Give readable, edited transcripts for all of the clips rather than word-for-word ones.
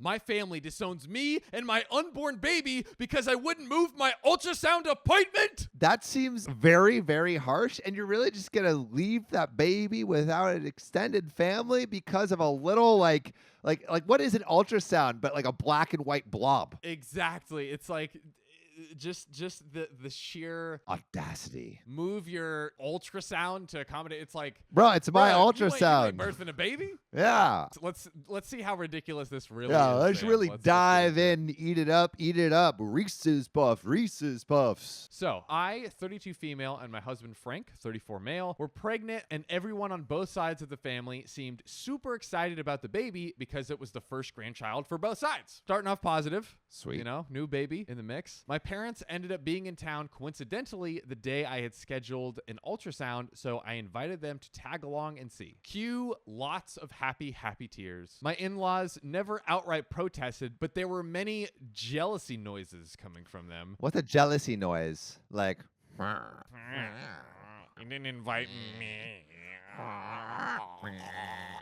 my family disowns me and my unborn baby because I wouldn't move my ultrasound appointment? That seems very, very harsh. And you're really just going to leave that baby without an extended family because of a little like what is an ultrasound but like a black and white blob? Exactly. It's like just the sheer audacity. Move your ultrasound to accommodate. It's like, bro, it's my ultrasound. ultrasound. You ain't birthing a baby? Yeah. So let's see how ridiculous this really is. Yeah, let's really dive in. Eat it up. Reese's Puffs. So I, 32 female, and my husband Frank, 34 male, were pregnant, and everyone on both sides of the family seemed super excited about the baby because it was the first grandchild for both sides. Starting off positive. Sweet. You know, new baby in the mix. My parents ended up being in town coincidentally the day I had scheduled an ultrasound, so I invited them to tag along and see. Cue lots of happy tears. My in-laws never outright protested, but there were many jealousy noises coming from them. What's a jealousy noise? Like, you didn't invite me.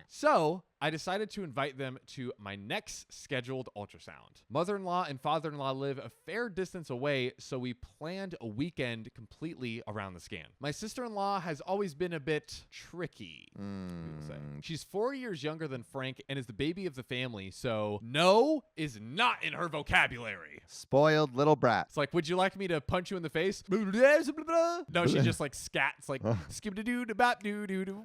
So I decided to invite them to my next scheduled ultrasound. Mother-in-law and father-in-law live a fair distance away, so we planned a weekend completely around the scan. My sister-in-law has always been a bit tricky, we would say. She's 4 years younger than Frank and is the baby of the family, so no is not in her vocabulary. Spoiled little brat. It's like, would you like me to punch you in the face? No, she just like scats, like skip-a-doo-da-bop-doo-doo-doo.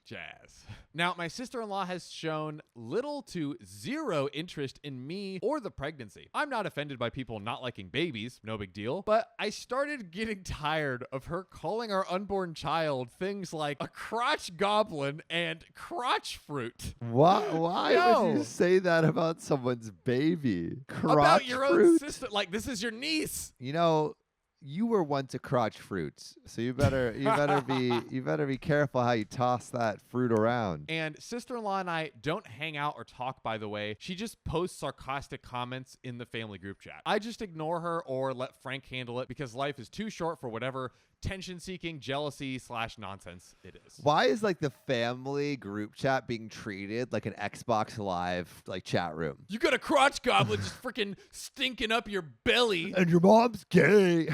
Jazz. Now, my sister-in-law has shown little to zero interest in me or the pregnancy. I'm not offended by people not liking babies, no big deal, but I started getting tired of her calling our unborn child things like a crotch goblin and crotch fruit. Why would you say that about someone's baby? Crotch about your fruit? own sister. Like, this is your niece. You know, you were once a crotch fruit, so you better be careful how you toss that fruit around. And sister-in-law and I don't hang out or talk, by the way. She just posts sarcastic comments in the family group chat. I just ignore her or let Frank handle it because life is too short for whatever tension-seeking jealousy/nonsense it is. Why is like the family group chat being treated like an Xbox Live like chat room? You got a crotch goblin just freaking stinking up your belly. And your mom's gay.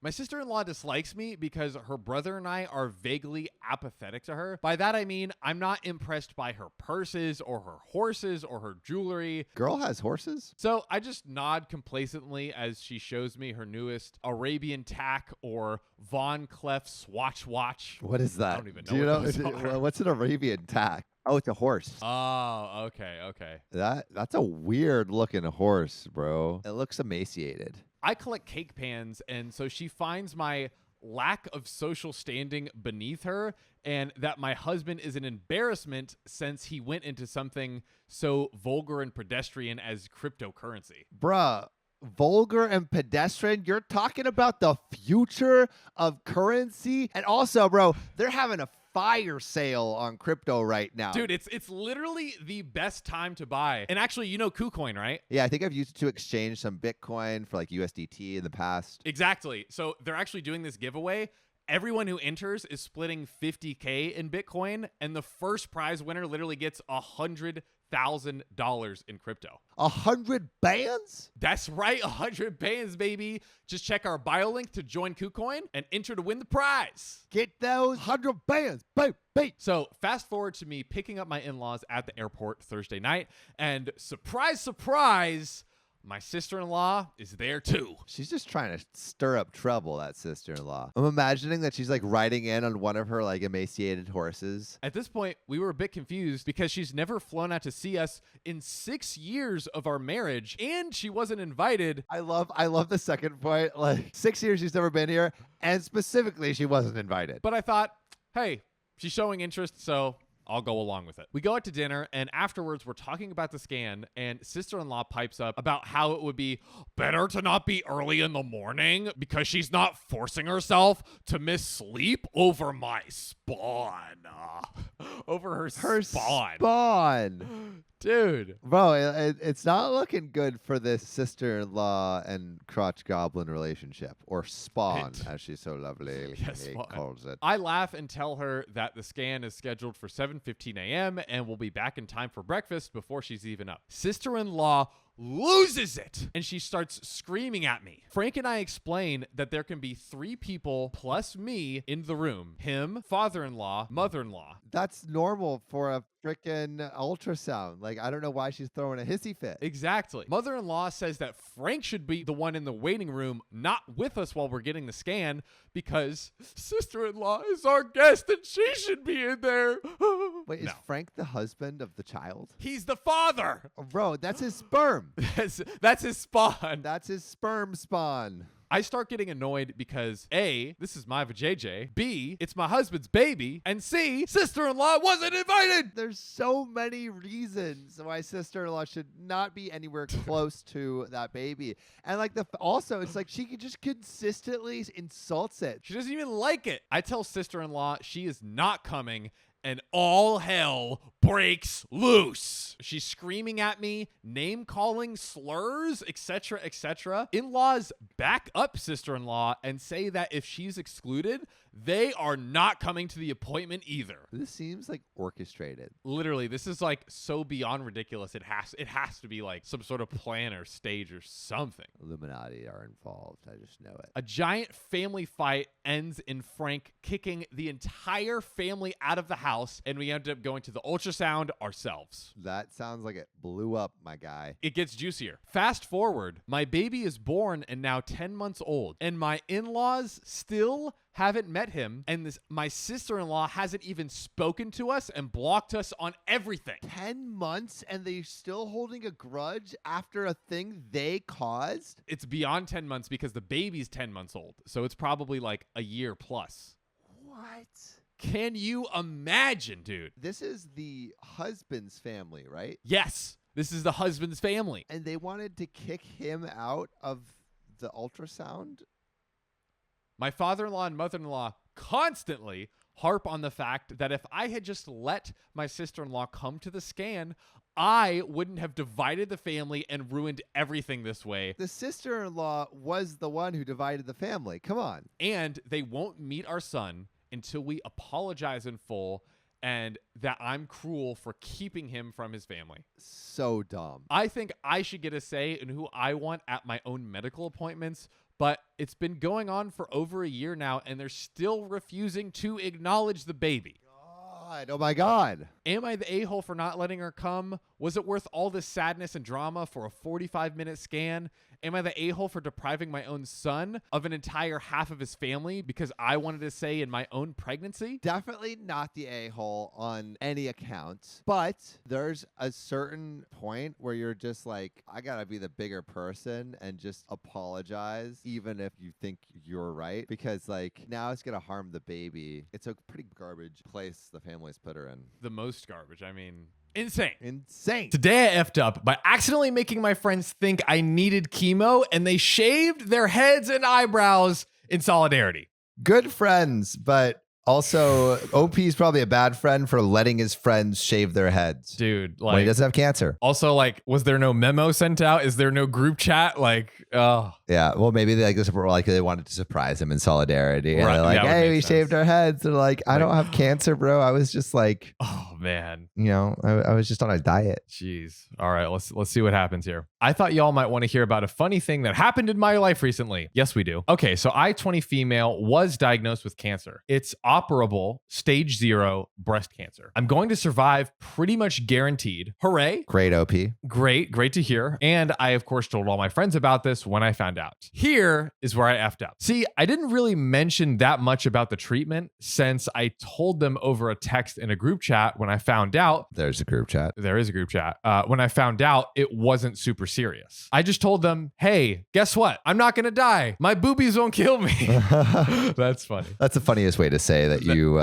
My sister-in-law dislikes me because her brother and I are vaguely apathetic to her. By that I mean I'm not impressed by her purses or her horses or her jewelry. Girl has horses? So I just nod complacently as she shows me her newest Arabian tack or Von Cleef Swatch watch. What is that? I don't even know what those are. What's an Arabian tack? Oh, it's a horse. Oh, okay. That's a weird looking horse, bro. It looks emaciated. I collect cake pans, and so she finds my lack of social standing beneath her and that my husband is an embarrassment since he went into something so vulgar and pedestrian as cryptocurrency. Bruh, vulgar and pedestrian? You're talking about the future of currency? And also, bro, they're having a fire sale on crypto right now. Dude, it's literally the best time to buy. And actually, you know KuCoin, right? Yeah, I think I've used it to exchange some Bitcoin for like USDT in the past. Exactly. So they're actually doing this giveaway. Everyone who enters is splitting $50K in Bitcoin, and the first prize winner literally gets $100,000 in crypto. 100 bands? That's right, 100 bands, baby. Just check our bio link to join KuCoin and enter to win the prize. Get those 100 bands, baby. So fast forward to me picking up my in-laws at the airport Thursday night, and surprise, surprise, my sister-in-law is there too. She's just trying to stir up trouble, that sister-in-law. I'm imagining that she's like riding in on one of her like emaciated horses. At this point, we were a bit confused because she's never flown out to see us in 6 years of our marriage, and she wasn't invited. I love the second point. Like 6 years she's never been here, and specifically she wasn't invited. But I thought, hey, she's showing interest, so I'll go along with it. We go out to dinner, and afterwards we're talking about the scan, and sister-in-law pipes up about how it would be better to not be early in the morning because she's not forcing herself to miss sleep over my spawn. Over her spawn. Dude. Bro, it's not looking good for this sister-in-law and crotch goblin relationship, or spawn, as she so lovely calls it. I laugh and tell her that the scan is scheduled for 7:15 a.m. and we'll be back in time for breakfast before she's even up. Sister-in-law loses it and she starts screaming at me. Frank and I explain that there can be 3 people plus me in the room. Him, father-in-law, mother-in-law. That's normal for a freaking ultrasound. Like, I don't know why she's throwing a hissy fit. Exactly. Mother-in-law says that Frank should be the one in the waiting room, not with us while we're getting the scan, because sister-in-law is our guest and she should be in there. Wait, is Frank the husband of the child? He's the father. Oh, bro, that's his sperm. That's his spawn. That's his sperm spawn. I start getting annoyed because A, this is my vajayjay, B, it's my husband's baby, and C, sister-in-law wasn't invited. There's so many reasons why sister-in-law should not be anywhere close to that baby. And like also, it's like she just consistently insults it. She doesn't even like it. I tell sister-in-law she is not coming, and all hell breaks loose. She's screaming at me, name-calling, slurs, etc., etc. In-laws back up sister-in-law and say that if she's excluded, they are not coming to the appointment either. This seems like orchestrated. Literally, this is like so beyond ridiculous. It has to be like some sort of plan or stage or something. Illuminati are involved. I just know it. A giant family fight ends in Frank kicking the entire family out of the house, and we end up going to the ultrasound ourselves. That sounds like it blew up, my guy. It gets juicier. Fast forward, my baby is born and now 10 months old, and my in-laws still haven't met him, and my sister-in-law hasn't even spoken to us and blocked us on everything. 10 months and they're still holding a grudge after a thing they caused? It's beyond 10 months because the baby's 10 months old, so it's probably like a year plus. What? Can you imagine, dude? This is the husband's family, right? Yes, this is the husband's family. And they wanted to kick him out of the ultrasound? My father-in-law and mother-in-law constantly harp on the fact that if I had just let my sister-in-law come to the scan, I wouldn't have divided the family and ruined everything this way. The sister-in-law was the one who divided the family. Come on. And they won't meet our son until we apologize in full, and that I'm cruel for keeping him from his family. So dumb. I think I should get a say in who I want at my own medical appointments, but it's been going on for over a year now, and they're still refusing to acknowledge the baby. Oh my God. Am I the a-hole for not letting her come? Was it worth all this sadness and drama for a 45-minute scan? Am I the a-hole for depriving my own son of an entire half of his family because I wanted to say in my own pregnancy? Definitely not the a-hole on any account, but there's a certain point where you're just like, I gotta be the bigger person and just apologize, even if you think you're right, because like now it's gonna harm the baby. It's a pretty garbage place the family's put her in. The most garbage. I mean, insane. Today I effed up by accidentally making my friends think I needed chemo, and they shaved their heads and eyebrows in solidarity. Good friends, but also OP is probably a bad friend for letting his friends shave their heads. Dude, when he like, doesn't have cancer. also, like, was there no memo sent out? Is there no group chat? Like, oh. Yeah, well, maybe they wanted to surprise him in solidarity. And Right, they're like, that would hey, make we sense. shaved our heads. They're like, I don't have cancer, bro. I was just like, Oh, man. I was just on a diet. Jeez. All right, let's see what happens here. I thought y'all might want to hear about a funny thing that happened in my life recently. Yes, we do. Okay, so I, 20 female, was diagnosed with cancer. It's operable, stage 0 breast cancer. I'm going to survive, pretty much guaranteed. Hooray. Great, OP. Great to hear. And I, of course, told all my friends about this when I found out. Here is where I effed up. See, I didn't really mention that much about the treatment since I told them over a text in a group chat when I found out. There's a group chat. There is a group chat. When I found out it wasn't super serious. I just told them, hey, guess what? I'm not going to die. My boobies won't kill me. That's funny. That's the funniest way to say say that you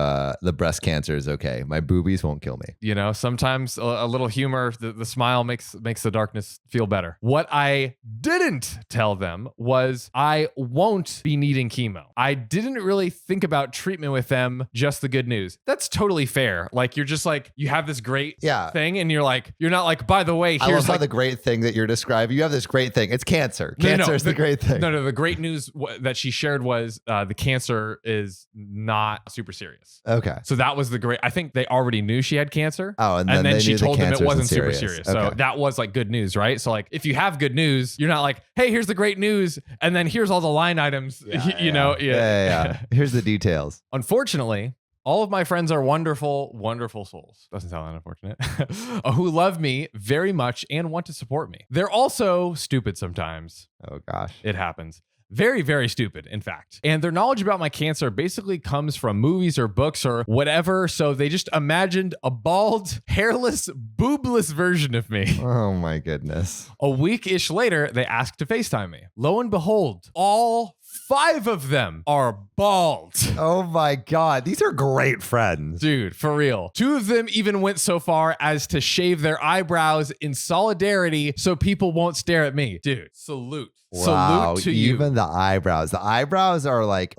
the breast cancer is okay. My boobies won't kill me. You know, sometimes a little humor, the smile makes the darkness feel better. What I didn't tell them was I won't be needing chemo. I didn't really think about treatment with them, just the good news. That's totally fair. Like, you're just like, you have this great thing and you're not like, by the way, I here's love how the great thing that you're describing. You have this great thing. It's cancer. Cancer is the great thing. No, the great news that she shared was the cancer is not super serious. Okay. So that was the great, I think they already knew she had cancer. Oh, and then they she knew the told them it cancer wasn't isn't super serious. serious. So Okay. that was like good news, right? So like, if you have good news, you're not like, hey, here's the great news, and then here's all the line items. You know, yeah. Here's the details. Unfortunately, all of my friends are wonderful, wonderful souls. Doesn't sound that unfortunate. Who love me very much and want to support me. They're also stupid sometimes. Oh gosh. It happens. Very, very stupid, in fact. And their knowledge about my cancer basically comes from movies or books or whatever. So they just imagined a bald, hairless, boobless version of me. Oh my goodness. A week-ish later, they asked to FaceTime me. Lo and behold, all 5 of them are bald. Oh my God. These are great friends. Dude, for real. 2 of them even went so far as to shave their eyebrows in solidarity so people won't stare at me. Dude, salute. Wow, Salute to you. even the eyebrows. The eyebrows are like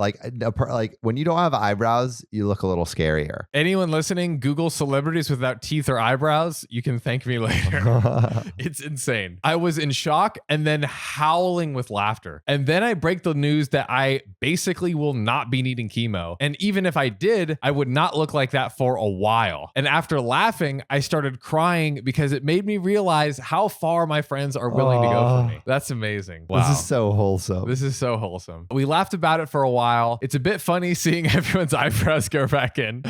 when you don't have eyebrows, you look a little scarier. Anyone listening, Google celebrities without teeth or eyebrows. You can thank me later. It's insane. I was in shock and then howling with laughter. And then I break the news that I basically will not be needing chemo. And even if I did, I would not look like that for a while. And after laughing, I started crying because it made me realize how far my friends are willing to go for me. That's amazing. Wow. This is so wholesome. This is so wholesome. We laughed about it for a while. It's a bit funny seeing everyone's eyebrows go back in.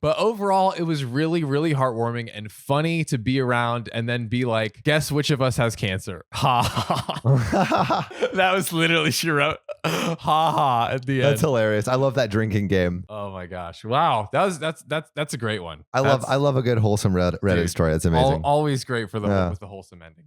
But overall, it was really, really heartwarming and funny to be around and then be like, guess which of us has cancer? Ha ha. That was literally, she wrote, ha ha at the end. That's hilarious. I love that drinking game. Oh my gosh. Wow. That's a great one. I love a good wholesome Reddit Dude, story. That's amazing. Always great for with the wholesome ending.